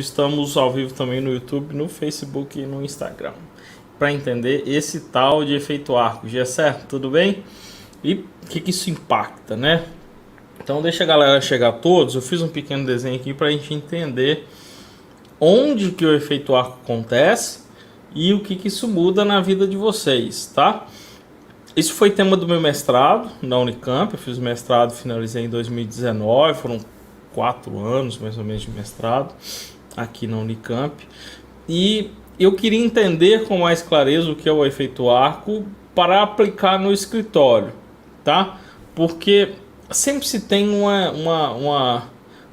Estamos ao vivo também no YouTube, no Facebook e no Instagram, para entender esse tal de efeito arco. Já é certo? Tudo bem? E o que isso impacta, né? Então deixa a galera chegar todos. Eu fiz um pequeno desenho aqui para a gente entender onde que o efeito arco acontece e o que isso muda na vida de vocês, tá? Isso foi tema do meu mestrado na Unicamp. Eu fiz o mestrado, finalizei em 2019, foram 4 anos mais ou menos de mestrado aqui na Unicamp, e eu queria entender com mais clareza o que é o efeito arco para aplicar no escritório, tá? Porque sempre se tem uma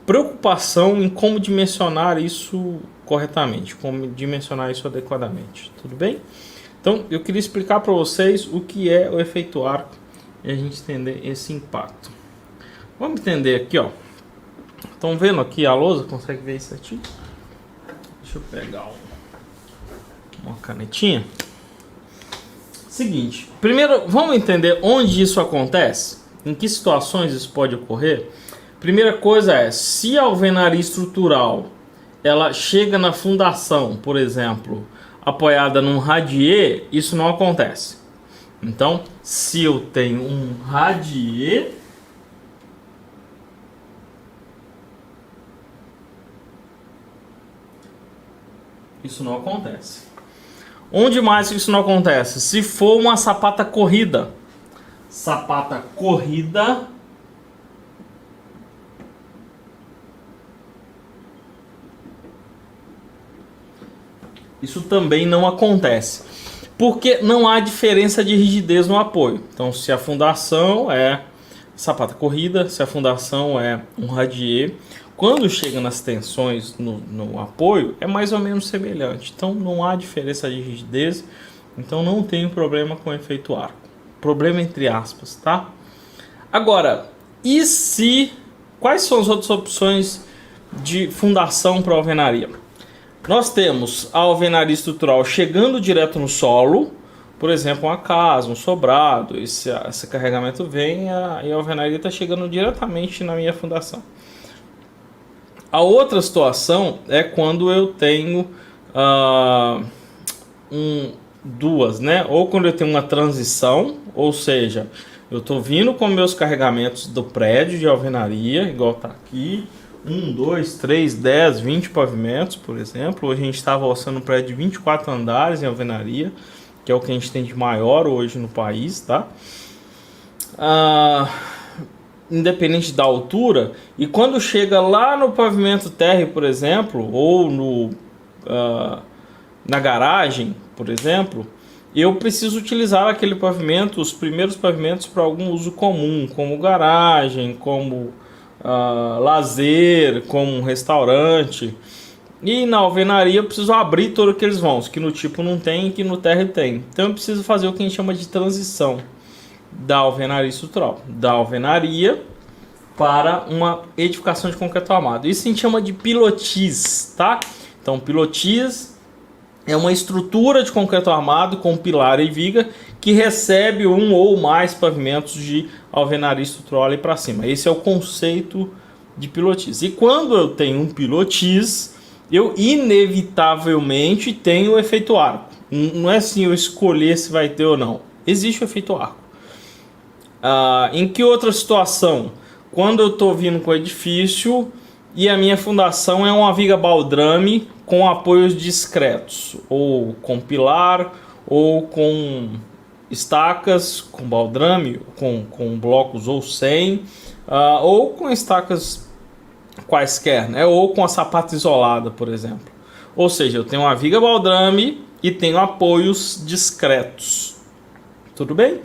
preocupação em como dimensionar isso corretamente, como dimensionar isso adequadamente, tudo bem? Então eu queria explicar para vocês o que é o efeito arco e a gente entender esse impacto. Vamos entender aqui, ó. Estão vendo aqui a lousa? Consegue ver isso aqui? Deixa eu pegar uma canetinha. Seguinte, primeiro vamos entender onde isso acontece, em que situações isso pode ocorrer. Primeira coisa é, se a alvenaria estrutural ela chega na fundação, por exemplo, apoiada num radier, isso não acontece. Então, se eu tenho um radier, isso não acontece. Onde mais isso não acontece? Se for uma sapata corrida. Sapata corrida. Isso também não acontece. Porque não há diferença de rigidez no apoio. Então, se a fundação é sapata corrida, se a fundação é um radier, quando chega nas tensões no apoio, é mais ou menos semelhante. Então não há diferença de rigidez, então não tem problema com o efeito arco. Problema entre aspas, tá? Agora, e se... Quais são as outras opções de fundação para a alvenaria? Nós temos a alvenaria estrutural chegando direto no solo, por exemplo, uma casa, um sobrado, esse carregamento vem e a alvenaria está chegando diretamente na minha fundação. A outra situação é quando eu tenho duas, né? Ou quando eu tenho uma transição, ou seja, eu estou vindo com meus carregamentos do prédio de alvenaria, igual está aqui, 1, 2, 3, 10, 20 pavimentos, por exemplo. Hoje a gente está alçando um prédio de 24 andares em alvenaria, que é o que a gente tem de maior hoje no país, tá? Independente da altura, e quando chega lá no pavimento térreo, por exemplo, ou na garagem, por exemplo, eu preciso utilizar aquele pavimento, os primeiros pavimentos, para algum uso comum, como garagem, como lazer, como um restaurante. E na alvenaria eu preciso abrir todos aqueles vãos, que no tipo não tem e que no térreo tem. Então eu preciso fazer o que a gente chama de transição da alvenaria estrutural, da alvenaria para uma edificação de concreto armado. Isso a gente chama de pilotis, tá? Então, pilotis é uma estrutura de concreto armado com pilar e viga que recebe um ou mais pavimentos de alvenaria estrutural ali para cima. Esse é o conceito de pilotis. E quando eu tenho um pilotis, eu inevitavelmente tenho o efeito arco. Não é assim eu escolher se vai ter ou não. Existe o efeito arco. Em que outra situação? Quando eu estou vindo com o edifício e a minha fundação é uma viga baldrame com apoios discretos, ou com pilar, ou com estacas, com baldrame, com blocos ou sem, ou com estacas quaisquer, né? Ou com a sapata isolada, por exemplo. Ou seja, eu tenho uma viga baldrame e tenho apoios discretos. Tudo bem?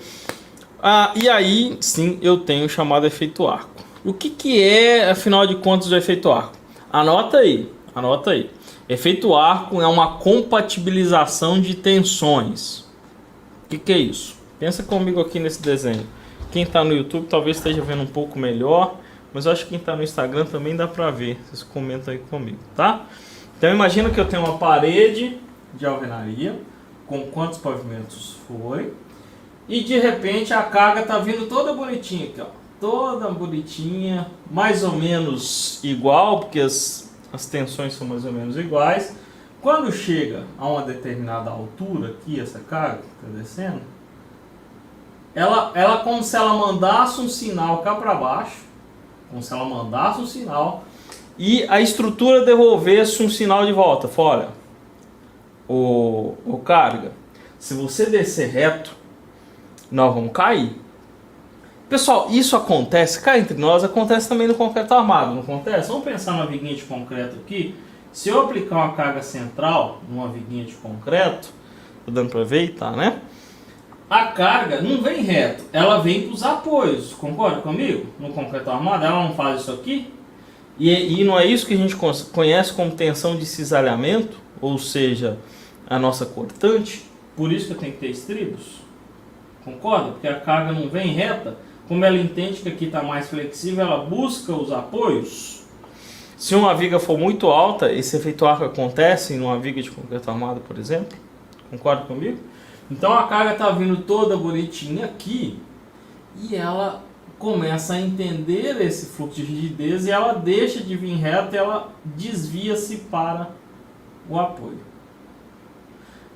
E aí, sim, eu tenho o chamado efeito arco. O que é, afinal de contas, o efeito arco? Anota aí, anota aí. Efeito arco é uma compatibilização de tensões. O que é isso? Pensa comigo aqui nesse desenho. Quem está no YouTube talvez esteja vendo um pouco melhor, mas eu acho que quem está no Instagram também dá para ver. Vocês comentam aí comigo, tá? Então imagina que eu tenho uma parede de alvenaria, com quantos pavimentos foi, e de repente a carga tá vindo toda bonitinha aqui, ó. Toda bonitinha, mais ou menos igual, porque as as tensões são mais ou menos iguais. Quando chega a uma determinada altura aqui, essa carga que está descendo, ela como se ela mandasse um sinal cá para baixo, como se ela mandasse um sinal, e a estrutura devolvesse um sinal de volta. Fora, o carga, se você descer reto, nós vamos cair. Pessoal, isso acontece, cá entre nós, acontece também no concreto armado, não acontece? Vamos pensar numa viguinha de concreto aqui. Se eu aplicar uma carga central numa viguinha de concreto, tô dando para ver, tá, né? A carga não vem reto, ela vem para os apoios, concorda comigo? No concreto armado, ela não faz isso aqui? E não é isso que a gente conhece como tensão de cisalhamento, ou seja, a nossa cortante? Por isso que eu tenho que ter estribos? Concorda? Porque a carga não vem reta. Como ela entende que aqui está mais flexível, ela busca os apoios. Se uma viga for muito alta, esse efeito arco acontece em uma viga de concreto armado, por exemplo. Concorda comigo? Então a carga está vindo toda bonitinha aqui e ela começa a entender esse fluxo de rigidez e ela deixa de vir reta e ela desvia-se para o apoio.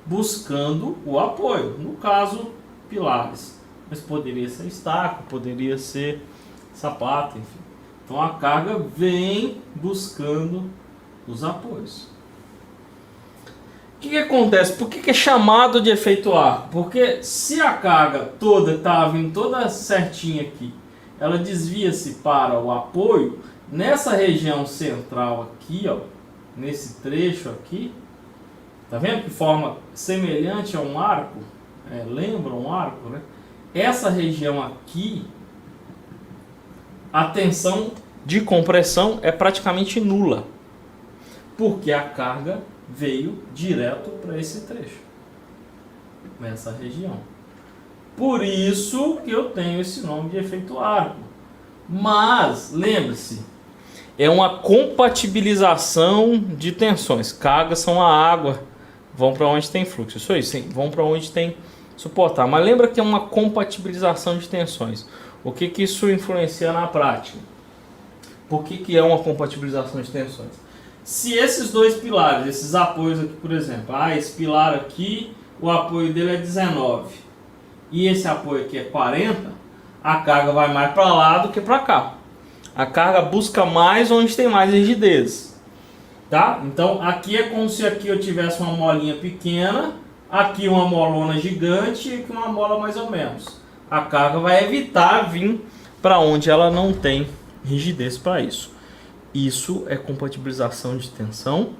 Buscando o apoio. No caso, pilares. Mas poderia ser estaca, poderia ser sapato, enfim. Então a carga vem buscando os apoios. O que acontece? Por que é chamado de efeito arco? Porque se a carga toda está vindo toda certinha aqui, ela desvia-se para o apoio, nessa região central aqui, ó, nesse trecho aqui, tá vendo que forma semelhante a um arco? Lembra um arco, né? Essa região aqui, a tensão de compressão é praticamente nula, porque a carga veio direto para esse trecho, nessa região. Por isso que eu tenho esse nome de efeito arco. Mas, lembre-se, é uma compatibilização de tensões. Cargas são a água, vão para onde tem fluxo. Isso aí, sim, vão para onde tem suportar. Mas lembra que é uma compatibilização de tensões. O que isso influencia na prática? Por que é uma compatibilização de tensões? Se esses dois pilares, esses apoios aqui, por exemplo, esse pilar aqui, o apoio dele é 19 e esse apoio aqui é 40, a carga vai mais para lá do que para cá. A carga busca mais onde tem mais rigidez. Tá? Então aqui é como se aqui eu tivesse uma molinha pequena, aqui uma molona gigante e aqui uma mola mais ou menos. A carga vai evitar vir para onde ela não tem rigidez para isso. Isso é compatibilização de tensão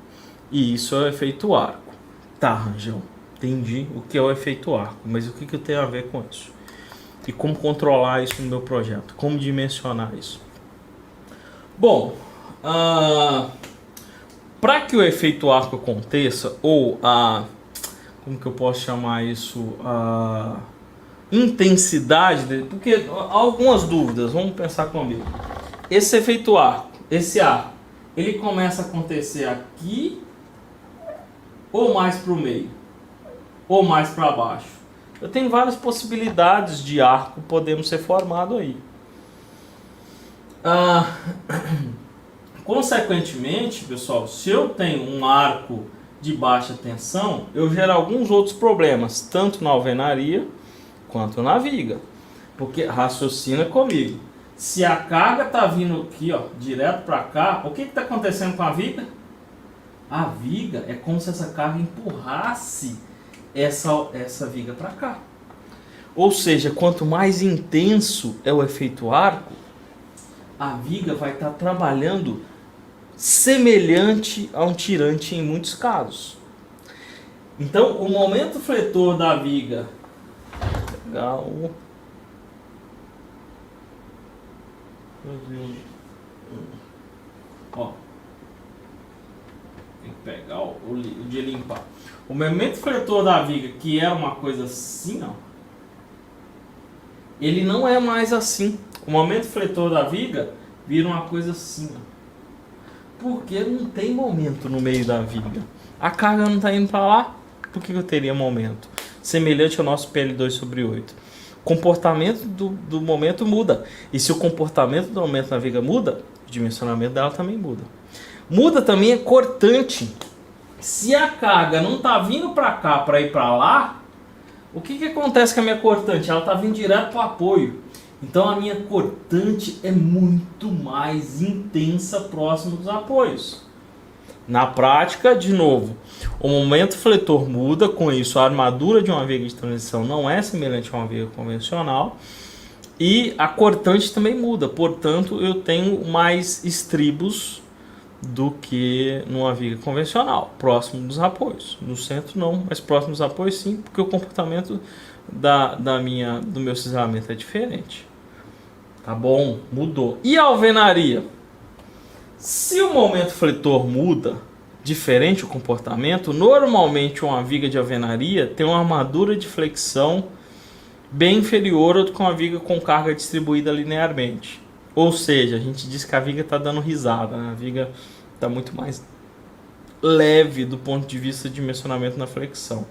e isso é o efeito arco. Tá, Rangel, entendi o que é o efeito arco, mas o que eu tenho a ver com isso? E como controlar isso no meu projeto? Como dimensionar isso? Bom, para que o efeito arco aconteça, ou como que eu posso chamar isso? A intensidade dele, porque há algumas dúvidas, vamos pensar comigo. Esse efeito arco, esse arco, ele começa a acontecer aqui, ou mais para o meio, ou mais para baixo. Eu tenho várias possibilidades de arco podendo ser formado aí. Consequentemente, pessoal, se eu tenho um arco de baixa tensão, eu gero alguns outros problemas, tanto na alvenaria quanto na viga. Porque raciocina comigo. Se a carga está vindo aqui, ó, direto para cá, o que está acontecendo com a viga? A viga é como se essa carga empurrasse essa viga para cá. Ou seja, quanto mais intenso é o efeito arco, a viga vai estar trabalhando semelhante a um tirante em muitos casos. Então, o momento fletor da viga... Legal. Ó, tem que pegar o de limpar. O momento fletor da viga, que era uma coisa assim, ó, ele não é mais assim. O momento fletor da viga vira uma coisa assim, ó, porque não tem momento no meio da viga. A carga não está indo para lá. Por que eu teria momento? Semelhante ao nosso PL2/8. O comportamento do momento muda. E se o comportamento do momento na viga muda, o dimensionamento dela também muda. Muda também a cortante. Se a carga não está vindo para cá para ir para lá, o que acontece com a minha cortante? Ela está vindo direto para o apoio. Então a minha cortante é muito mais intensa próximo dos apoios. Na prática, de novo, o momento fletor muda, com isso a armadura de uma viga de transição não é semelhante a uma viga convencional e a cortante também muda, portanto eu tenho mais estribos do que numa viga convencional, próximo dos apoios. No centro não, mas próximo dos apoios sim, porque o comportamento do meu cisalhamento é diferente. Tá bom? Mudou. E a alvenaria? Se o momento fletor muda, diferente o comportamento, normalmente uma viga de alvenaria tem uma armadura de flexão bem inferior do que uma viga com carga distribuída linearmente. Ou seja, a gente diz que a viga está dando risada, né? A viga está muito mais leve do ponto de vista de dimensionamento na flexão.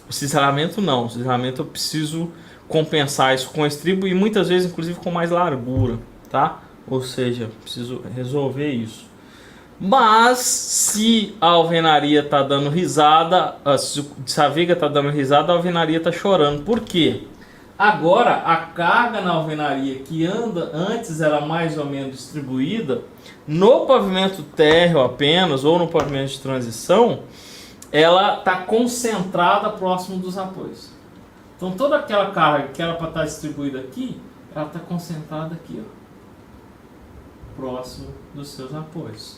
O cisalhamento não. O cisalhamento eu preciso compensar isso com estribo e muitas vezes inclusive com mais largura, tá? Ou seja, preciso resolver isso. Mas se a alvenaria está dando risada, se a viga está dando risada, a alvenaria está chorando. Por quê? Agora a carga na alvenaria que antes era mais ou menos distribuída, no pavimento térreo apenas ou no pavimento de transição, ela está concentrada próximo dos apoios. Então toda aquela carga que era para estar distribuída aqui, ela está concentrada aqui, ó, próximo dos seus apoios.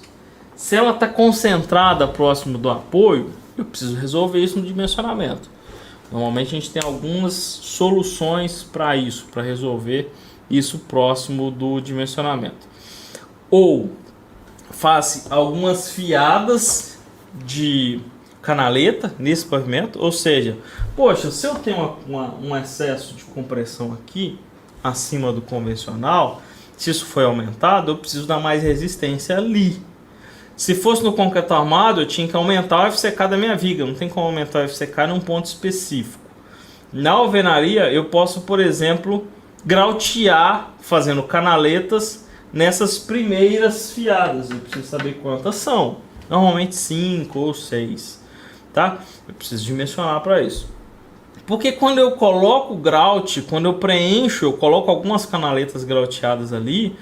Se ela está concentrada próximo do apoio, eu preciso resolver isso no dimensionamento. Normalmente a gente tem algumas soluções para isso, para resolver isso próximo do dimensionamento. Ou faça algumas fiadas de canaleta nesse pavimento, ou seja, poxa, se eu tenho um excesso de compressão aqui acima do convencional, se isso foi aumentado, eu preciso dar mais resistência ali. Se fosse no concreto armado, eu tinha que aumentar o FCK da minha viga. Não tem como aumentar o FCK num ponto específico. Na alvenaria, eu posso, por exemplo, grautear fazendo canaletas nessas primeiras fiadas. Eu preciso saber quantas são. Normalmente 5 ou 6. Tá? Eu preciso dimensionar para isso. Porque quando eu coloco grout, quando eu preencho, eu coloco algumas canaletas grauteadas ali,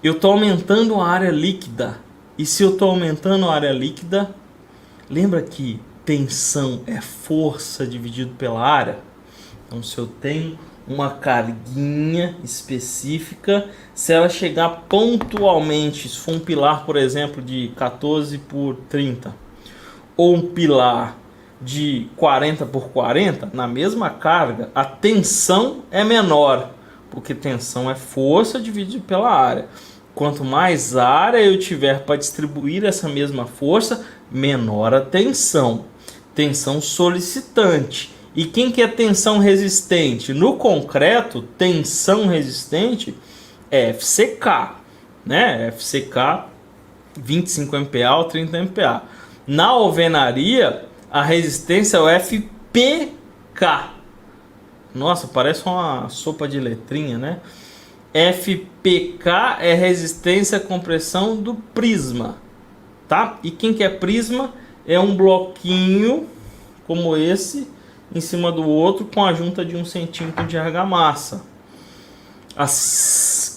eu estou aumentando a área líquida. E se eu estou aumentando a área líquida, lembra que tensão é força dividido pela área? Então se eu tenho uma carguinha específica, se ela chegar pontualmente, se for um pilar, por exemplo, de 14 por 30, ou um pilar de 40 por 40, na mesma carga, a tensão é menor, porque tensão é força dividido pela área. Quanto mais área eu tiver para distribuir essa mesma força, menor a tensão. Tensão solicitante. E quem que é tensão resistente? No concreto, tensão resistente é FCK, né? FCK 25 MPa ou 30 MPa. Na alvenaria, a resistência é o FPK. Nossa, parece uma sopa de letrinha, né? FPK é resistência à compressão do prisma, tá? E quem que é prisma? É um bloquinho como esse em cima do outro com a junta de 1 centímetro de argamassa,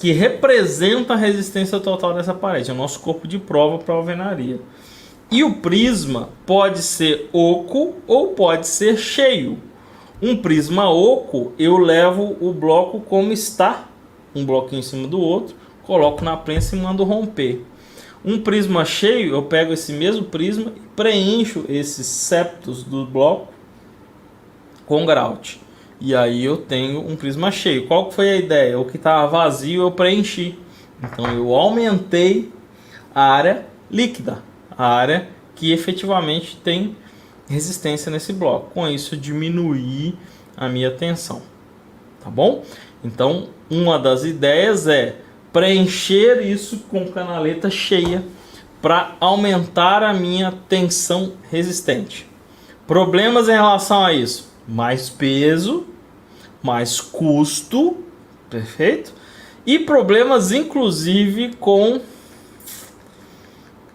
que representa a resistência total dessa parede. É o nosso corpo de prova para a alvenaria. E o prisma pode ser oco ou pode ser cheio. Um prisma oco, eu levo o bloco como está, um bloquinho em cima do outro, coloco na prensa e mando romper. Um prisma cheio, eu pego esse mesmo prisma e preencho esses septos do bloco com grout. E aí eu tenho um prisma cheio. Qual foi a ideia? O que estava vazio eu preenchi. Então eu aumentei a área líquida, a área que efetivamente tem resistência nesse bloco. Com isso eu diminuí a minha tensão. Tá bom? Então uma das ideias é preencher isso com canaleta cheia para aumentar a minha tensão resistente. Problemas em relação a isso? Mais peso, mais custo, perfeito? E problemas inclusive com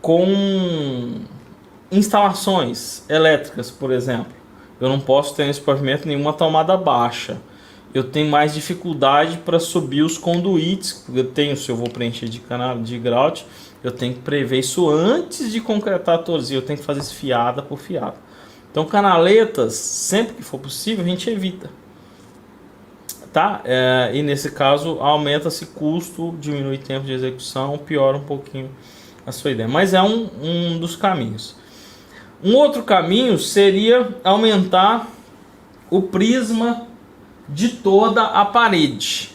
com instalações elétricas, por exemplo. Eu não posso ter nesse pavimento nenhuma tomada baixa. Eu tenho mais dificuldade para subir os conduítes. Eu tenho, se eu vou preencher de grout, eu tenho que prever isso antes de concretar a torneira. Eu tenho que fazer isso fiada por fiada. Então, canaletas, sempre que for possível, a gente evita. Tá? E nesse caso, aumenta-se custo, diminui tempo de execução, piora um pouquinho a sua ideia. Mas é um dos caminhos. Um outro caminho seria aumentar o prisma de toda a parede,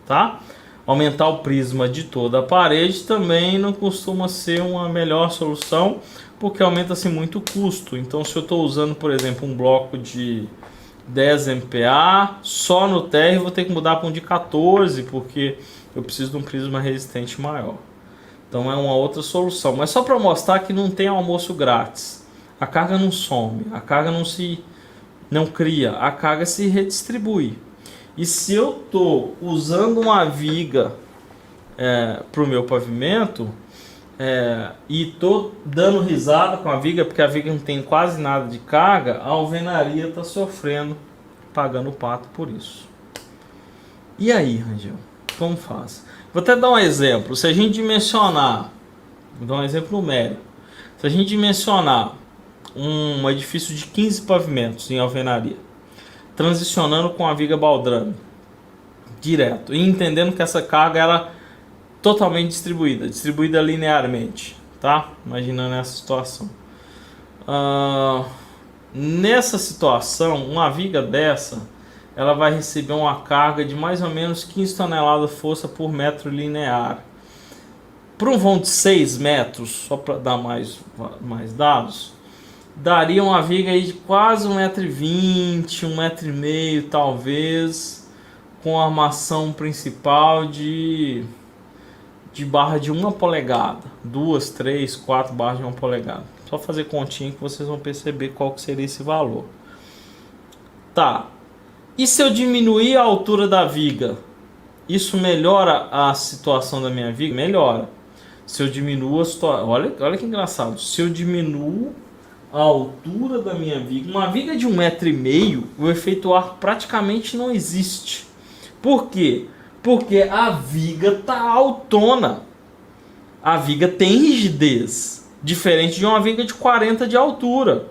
tá? Aumentar o prisma de toda a parede também não costuma ser uma melhor solução, porque aumenta-se muito o custo. Então, se eu estou usando, por exemplo, um bloco de 10 MPa, só no térreo vou ter que mudar para um de 14, porque eu preciso de um prisma resistente maior. Então é uma outra solução, mas só para mostrar que não tem almoço grátis. A carga não some, a carga não cria, a carga se redistribui. E se eu estou usando uma viga para o meu pavimento e estou dando risada com a viga, porque a viga não tem quase nada de carga, a alvenaria está sofrendo, pagando o pato por isso. E aí, Rangel, como faz? Vou até dar um exemplo. Se a gente dimensionar, vou dar um exemplo numérico. Se a gente dimensionar um edifício de 15 pavimentos em alvenaria, transicionando com a viga baldrame direto e entendendo que essa carga era totalmente distribuída linearmente, tá? Imaginando essa situação. Nessa situação, uma viga dessa, ela vai receber uma carga de mais ou menos 15 toneladas de força por metro linear. Para um vão de 6 metros, só para dar mais dados, daria uma viga aí de quase 1,20 m, 1,5 m talvez, com armação principal de barra de 1 polegada, 2, 3, 4 barras de 1 polegada. Só fazer continha que vocês vão perceber qual que seria esse valor. Tá. E se eu diminuir a altura da viga, isso melhora a situação da minha viga? Melhora. Se eu diminuo a situação... Olha que engraçado. Se eu diminuo a altura da minha viga, uma viga de 1,5 m, o efeito arco praticamente não existe. Por quê? Porque a viga tá altona. A viga tem rigidez, diferente de uma viga de 40 de altura.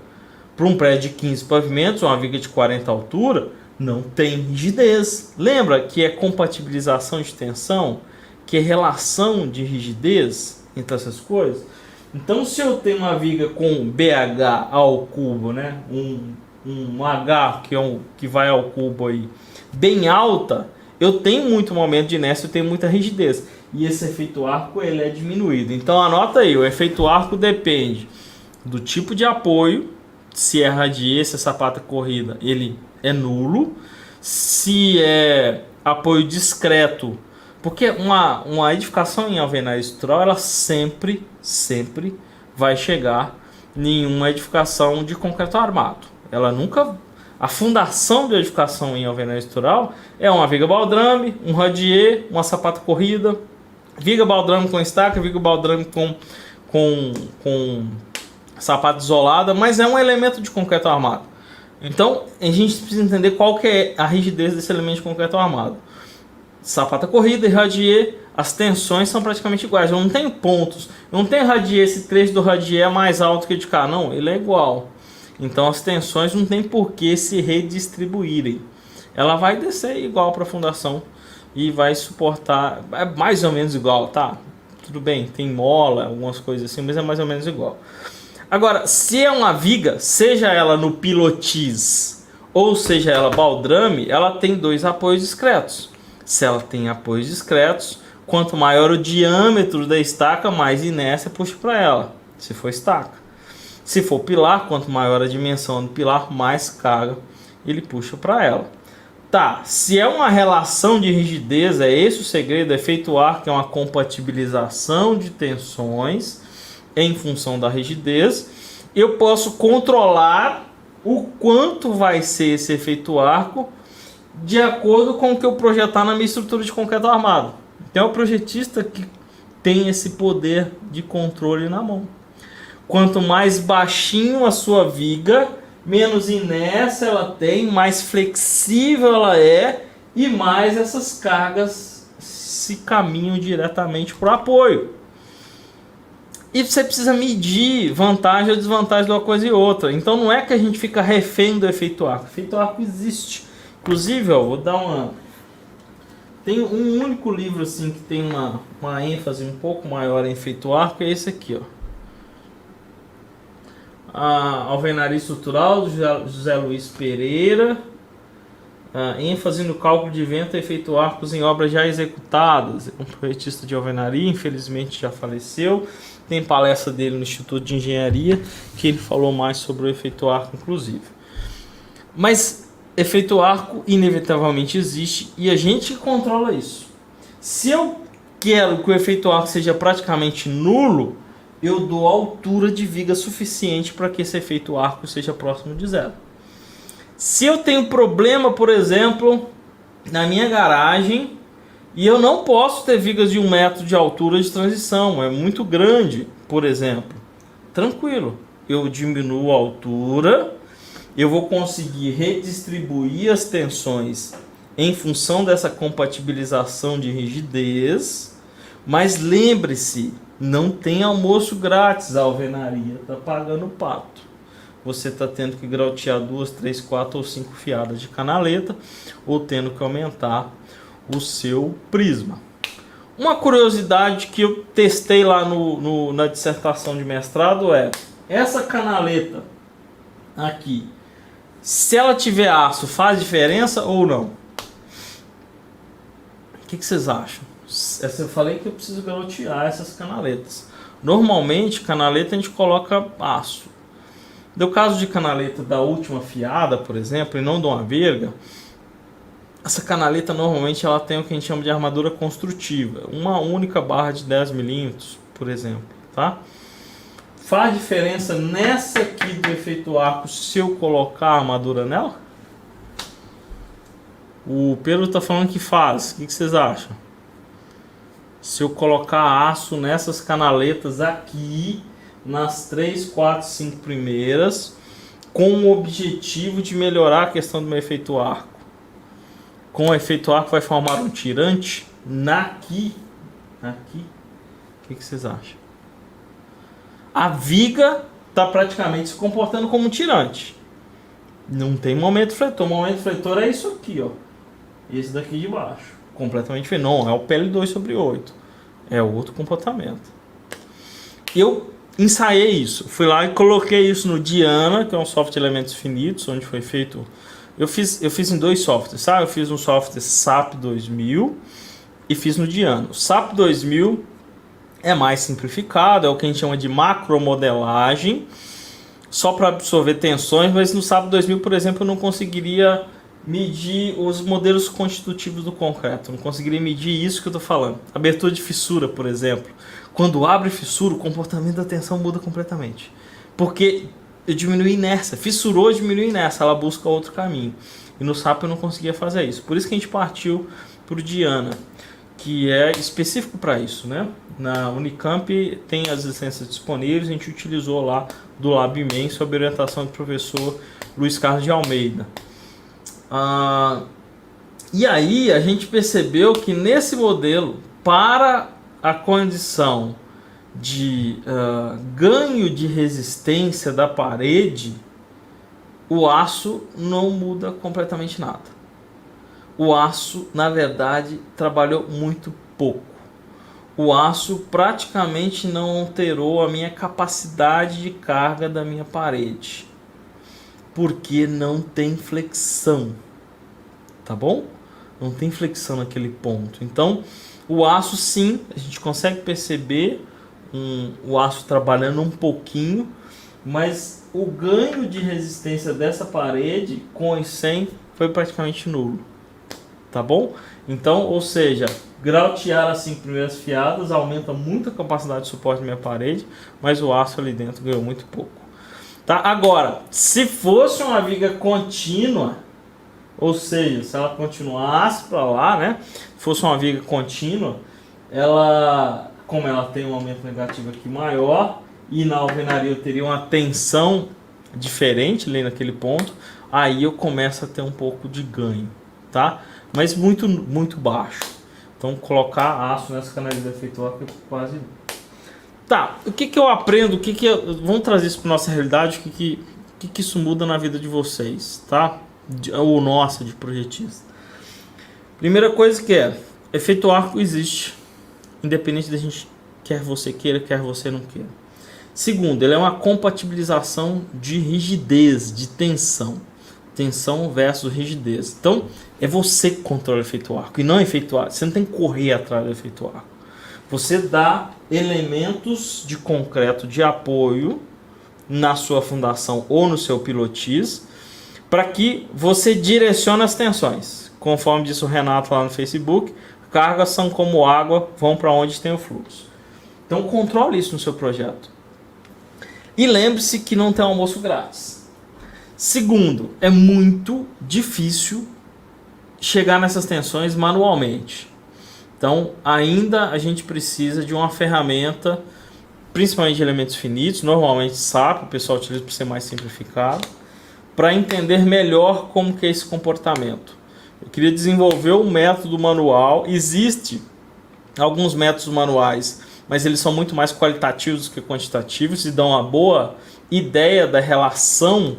Para um prédio de 15 pavimentos, uma viga de 40 altura não tem rigidez. Lembra que é compatibilização de tensão, que é relação de rigidez entre essas coisas? Então, se eu tenho uma viga com BH ao cubo, né, um H que vai ao cubo aí, bem alta, eu tenho muito momento de inércia, eu tenho muita rigidez. E esse efeito arco ele é diminuído. Então anota aí, o efeito arco depende do tipo de apoio, se é radier, se é sapata corrida, ele é nulo. Se é apoio discreto, porque uma edificação em alvenaria estrutural, ela sempre vai chegar em uma edificação de concreto armado. Ela nunca... A fundação da edificação em alvenaria estrutural é uma viga baldrame, um radier, uma sapata corrida, viga baldrame com estaca, viga baldrame com sapata isolada, mas é um elemento de concreto armado. Então a gente precisa entender qual que é a rigidez desse elemento de concreto armado. Sapata corrida e radier, as tensões são praticamente iguais. Eu não tenho pontos, eu não tenho radier, esse trecho do radier é mais alto que o de cá, não, ele é igual. Então as tensões não tem por que se redistribuírem. Ela vai descer igual para a fundação e vai suportar, é mais ou menos igual, tá? Tudo bem, tem mola, algumas coisas assim, mas é mais ou menos igual. Agora, se é uma viga, seja ela no pilotis ou seja ela baldrame, ela tem dois apoios discretos. Se ela tem apoios discretos, quanto maior o diâmetro da estaca, mais inércia puxa para ela, se for estaca. Se for pilar, quanto maior a dimensão do pilar, mais carga ele puxa para ela. Tá, se é uma relação de rigidez, é esse o segredo, efeito arco é uma compatibilização de tensões em função da rigidez. Eu posso controlar o quanto vai ser esse efeito arco de acordo com o que eu projetar na minha estrutura de concreto armado. Então é o projetista que tem esse poder de controle na mão. Quanto mais baixinho a sua viga, menos inércia ela tem, mais flexível ela é e mais essas cargas se caminham diretamente para o apoio. E você precisa medir vantagem ou desvantagem de uma coisa e outra. Então não é que a gente fica refém do efeito arco. O efeito arco existe. Inclusive, ó, vou dar uma... Tem um único livro assim que tem uma ênfase um pouco maior em efeito arco, é esse aqui, ó. A Alvenaria Estrutural, do José Luiz Pereira. ênfase no cálculo de vento e efeito arcos em obras já executadas. Um projetista de alvenaria, infelizmente já faleceu. Tem palestra dele no Instituto de Engenharia, que ele falou mais sobre o efeito arco, inclusive. Mas efeito arco inevitavelmente existe e a gente controla isso. Se eu quero que o efeito arco seja praticamente nulo, eu dou altura de viga suficiente para que esse efeito arco seja próximo de zero. Se eu tenho problema, por exemplo, na minha garagem, e eu não posso ter vigas de 1 metro de altura de transição, é muito grande, por exemplo, tranquilo, eu diminuo a altura, eu vou conseguir redistribuir as tensões em função dessa compatibilização de rigidez, mas lembre-se, não tem almoço grátis, a alvenaria está pagando o pato. Você está tendo que grautear 2, 3, 4 ou 5 fiadas de canaleta, ou tendo que aumentar o seu prisma. Uma curiosidade que eu testei lá na dissertação de mestrado é, essa canaleta aqui, se ela tiver aço, faz diferença ou não? O que vocês acham? Eu falei que eu preciso grautear essas canaletas. Normalmente, canaleta a gente coloca aço. No caso de canaleta da última fiada, por exemplo, e não de uma verga, essa canaleta normalmente ela tem o que a gente chama de armadura construtiva. Uma única barra de 10 milímetros, por exemplo. Tá? Faz diferença nessa aqui do efeito arco se eu colocar a armadura nela? O Pedro está falando que faz. O que vocês acham? Se eu colocar aço nessas canaletas aqui, nas 3, 4, 5 primeiras, com o objetivo de melhorar a questão do meu efeito arco. Com o efeito arco vai formar um tirante aqui. O que vocês acham? A viga está praticamente se comportando como um tirante. Não tem momento fletor. O momento fletor é isso aqui, ó. Esse daqui de baixo. Completamente diferente. Não é o PL2/8. É outro comportamento. Eu ensaiei isso. Fui lá e coloquei isso no Diana, que é um software de elementos finitos, onde foi feito... Eu fiz em 2 softwares, sabe? Eu fiz um software SAP 2000 e fiz no Diana. O SAP 2000 é mais simplificado, é o que a gente chama de macromodelagem, só para absorver tensões, mas no SAP 2000, por exemplo, eu não conseguiria medir os modelos constitutivos do concreto, não conseguiria medir isso que eu estou falando. Abertura de fissura, por exemplo. Quando abre fissura, o comportamento da tensão muda completamente. Porque eu diminui a inércia. Fissurou, diminui a inércia. Ela busca outro caminho. E no SAP eu não conseguia fazer isso. Por isso que a gente partiu para o Diana, que é específico para isso, né? Na Unicamp tem as licenças disponíveis. A gente utilizou lá do LabMen sob orientação do professor Luiz Carlos de Almeida. E aí a gente percebeu que nesse modelo, para a condição de ganho de resistência da parede, o aço não muda completamente nada. O aço, na verdade, trabalhou muito pouco. O aço praticamente não alterou a minha capacidade de carga da minha parede, porque não tem flexão, tá bom? Não tem flexão naquele ponto. Então, o aço sim, a gente consegue perceber o aço trabalhando um pouquinho, mas o ganho de resistência dessa parede com os 100 foi praticamente nulo, tá bom? Então, ou seja, grautear as 5 primeiras fiadas aumenta muito a capacidade de suporte da minha parede, mas o aço ali dentro ganhou muito pouco. Tá? Agora, se fosse uma viga contínua, ou seja, se ela continuasse para lá, né, fosse uma viga contínua, ela como ela tem um momento negativo aqui maior, e na alvenaria eu teria uma tensão diferente ali naquele ponto, aí eu começo a ter um pouco de ganho, tá? Mas muito, muito baixo. Então colocar aço nessa canaliza de efeito arco é quase... Tá, o que eu aprendo, vamos trazer isso para nossa realidade, o que isso muda na vida de vocês, tá? Ou nossa, de projetista. Primeira coisa que efeito arco existe, independente da gente, quer você queira, quer você não queira. Segundo, ele é uma compatibilização de rigidez, de tensão. Tensão versus rigidez. Então, é você que controla o efeito arco e não efeito arco. Você não tem que correr atrás do efeito arco. Você dá elementos de concreto de apoio na sua fundação ou no seu pilotis para que você direcione as tensões. Conforme disse o Renato lá no Facebook, cargas são como água, vão para onde tem o fluxo. Então, controle isso no seu projeto. E lembre-se que não tem almoço grátis. Segundo, é muito difícil chegar nessas tensões manualmente. Então, ainda a gente precisa de uma ferramenta, principalmente de elementos finitos, normalmente SAP, o pessoal utiliza para ser mais simplificado, para entender melhor como que é esse comportamento. Eu queria desenvolver um método manual. Existe alguns métodos manuais, mas eles são muito mais qualitativos do que quantitativos e dão uma boa ideia da relação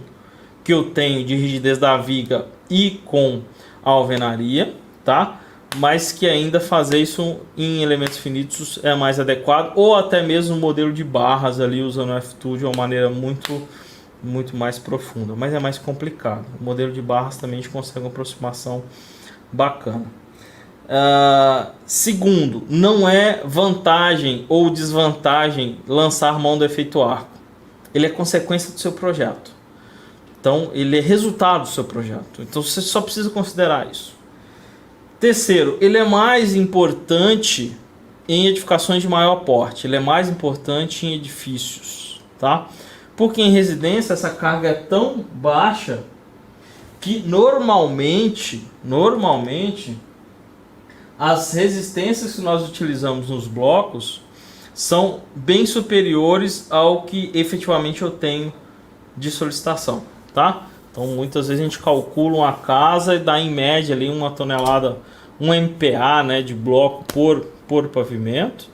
que eu tenho de rigidez da viga e com a alvenaria, tá? Mas que ainda fazer isso em elementos finitos é mais adequado, ou até mesmo o modelo de barras ali usando o F-Tool de uma maneira muito mais profunda, mas é mais complicado. O modelo de barras também a gente consegue uma aproximação bacana. Segundo, não é vantagem ou desvantagem lançar mão do efeito arco. Ele é consequência do seu projeto. Então, ele é resultado do seu projeto. Então, você só precisa considerar isso. Terceiro, ele é mais importante em edificações de maior porte. Ele é mais importante em edifícios, tá? Porque em residência essa carga é tão baixa que normalmente as resistências que nós utilizamos nos blocos são bem superiores ao que efetivamente eu tenho de solicitação, tá? Então muitas vezes a gente calcula uma casa e dá em média ali 1 tonelada, 1 MPa, né, de bloco por pavimento,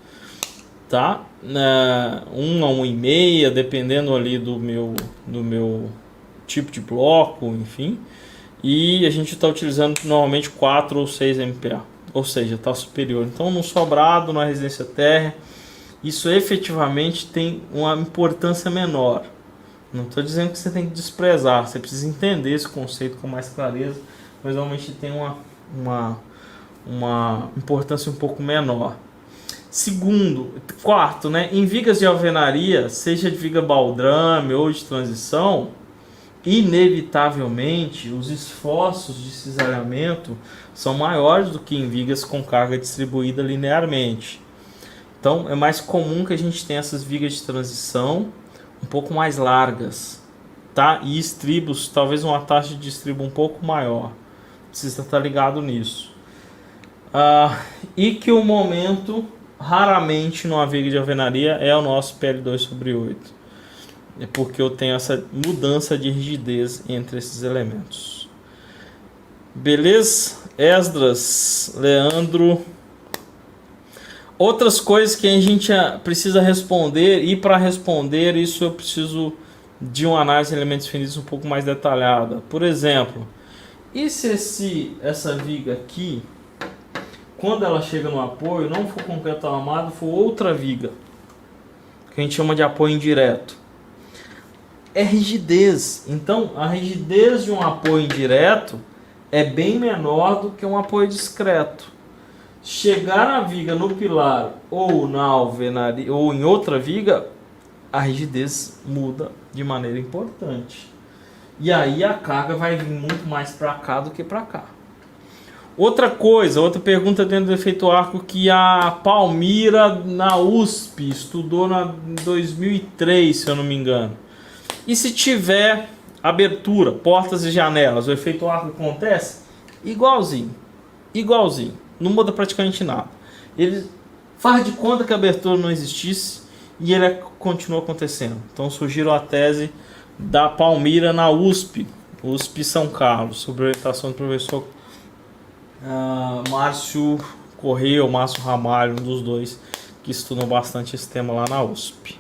tá? 1 a 1,5, dependendo ali do meu tipo de bloco, enfim. E a gente está utilizando normalmente 4 ou 6 MPa, ou seja, está superior. Então no sobrado, na residência térrea, isso efetivamente tem uma importância menor. Não estou dizendo que você tem que desprezar, você precisa entender esse conceito com mais clareza, mas normalmente tem uma importância um pouco menor. Quarto, né, em vigas de alvenaria, seja de viga baldrame ou de transição, inevitavelmente os esforços de cisalhamento são maiores do que em vigas com carga distribuída linearmente. Então é mais comum que a gente tenha essas vigas de transição um pouco mais largas, tá? E estribos, talvez uma taxa de estribo um pouco maior. Precisa estar ligado nisso. E que o momento, raramente numa viga de alvenaria, é o nosso PL2/8. É porque eu tenho essa mudança de rigidez entre esses elementos. Beleza? Esdras, Leandro. Outras coisas que a gente precisa responder, e para responder isso eu preciso de uma análise de elementos finitos um pouco mais detalhada. Por exemplo, e se essa viga aqui, quando ela chega no apoio, não for concreto armado, for outra viga, que a gente chama de apoio indireto? É rigidez. Então, a rigidez de um apoio indireto é bem menor do que um apoio discreto. Chegar a viga no pilar ou na alvenaria ou em outra viga, a rigidez muda de maneira importante. E aí a carga vai vir muito mais para cá do que para cá. Outra pergunta dentro do efeito arco que a Palmira na USP estudou em 2003, se eu não me engano. E se tiver abertura, portas e janelas, o efeito arco acontece? Igualzinho. Não muda praticamente nada. Faz de conta que a abertura não existisse e ele continua acontecendo. Então surgiu a tese da Palmira na USP, USP São Carlos, sob orientação do professor Márcio Correia ou Márcio Ramalho, um dos dois que estudam bastante esse tema lá na USP.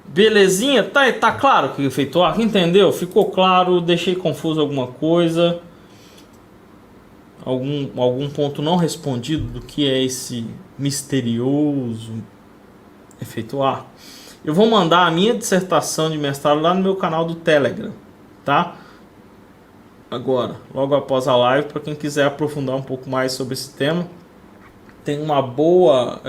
Belezinha? Tá claro o que é efeito arco? Entendeu? Ficou claro? Deixei confuso alguma coisa? Algum ponto não respondido do que é esse misterioso efeito arco? Eu vou mandar a minha dissertação de mestrado lá no meu canal do Telegram, tá? Agora, logo após a live, para quem quiser aprofundar um pouco mais sobre esse tema, tem uma boa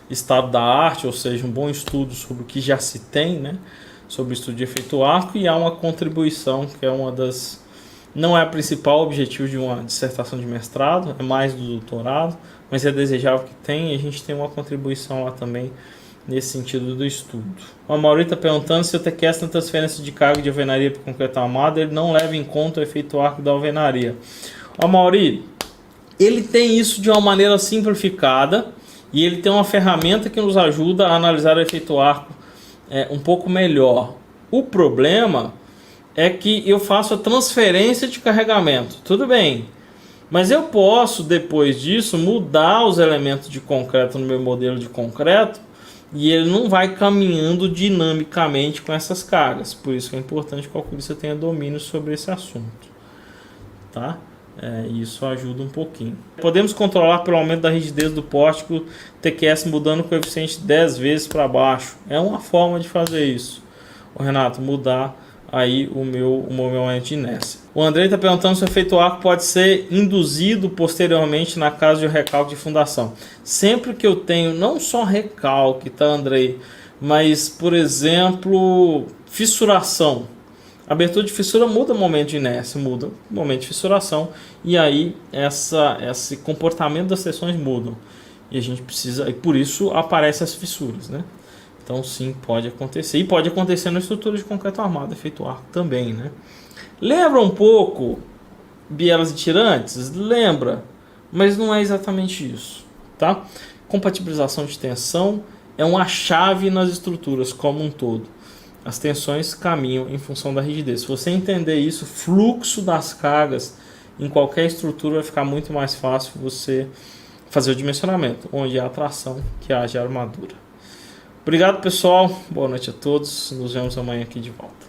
estado da arte, ou seja, um bom estudo sobre o que já se tem, né? Sobre o estudo de efeito arco, e há uma contribuição que é uma das... Não é o principal objetivo de uma dissertação de mestrado, é mais do doutorado, mas é desejável que tenha, e a gente tem uma contribuição lá também nesse sentido do estudo. O Mauri está perguntando se o TQS na transferência de carga de alvenaria para concreto armado ele não leva em conta o efeito arco da alvenaria. O Mauri, ele tem isso de uma maneira simplificada e ele tem uma ferramenta que nos ajuda a analisar o efeito arco um pouco melhor. O problema é que eu faço a transferência de carregamento, tudo bem, mas eu posso depois disso mudar os elementos de concreto no meu modelo de concreto e ele não vai caminhando dinamicamente com essas cargas. Por isso que é importante que o calculista tenha domínio sobre esse assunto, tá? Isso ajuda um pouquinho. Podemos controlar pelo aumento da rigidez do pórtico TQS mudando o coeficiente 10 vezes para baixo. É uma forma de fazer isso, Renato, mudar aí o meu momento de inércia. O Andrei está perguntando se o efeito arco pode ser induzido posteriormente na caso de recalque de fundação. Sempre que eu tenho não só recalque, tá, Andrei, mas, por exemplo, fissuração. A abertura de fissura muda o momento de inércia, muda o momento de fissuração, e aí esse comportamento das seções mudam. E a gente precisa, e por isso aparecem as fissuras, né? Então sim, pode acontecer. E pode acontecer na estrutura de concreto armado, efeito arco também, né? Lembra um pouco bielas e tirantes? Lembra, mas não é exatamente isso, tá? Compatibilização de tensão é uma chave nas estruturas como um todo. As tensões caminham em função da rigidez. Se você entender isso, fluxo das cargas em qualquer estrutura vai ficar muito mais fácil você fazer o dimensionamento, onde há atração que haja armadura. Obrigado, pessoal. Boa noite a todos. Nos vemos amanhã aqui de volta.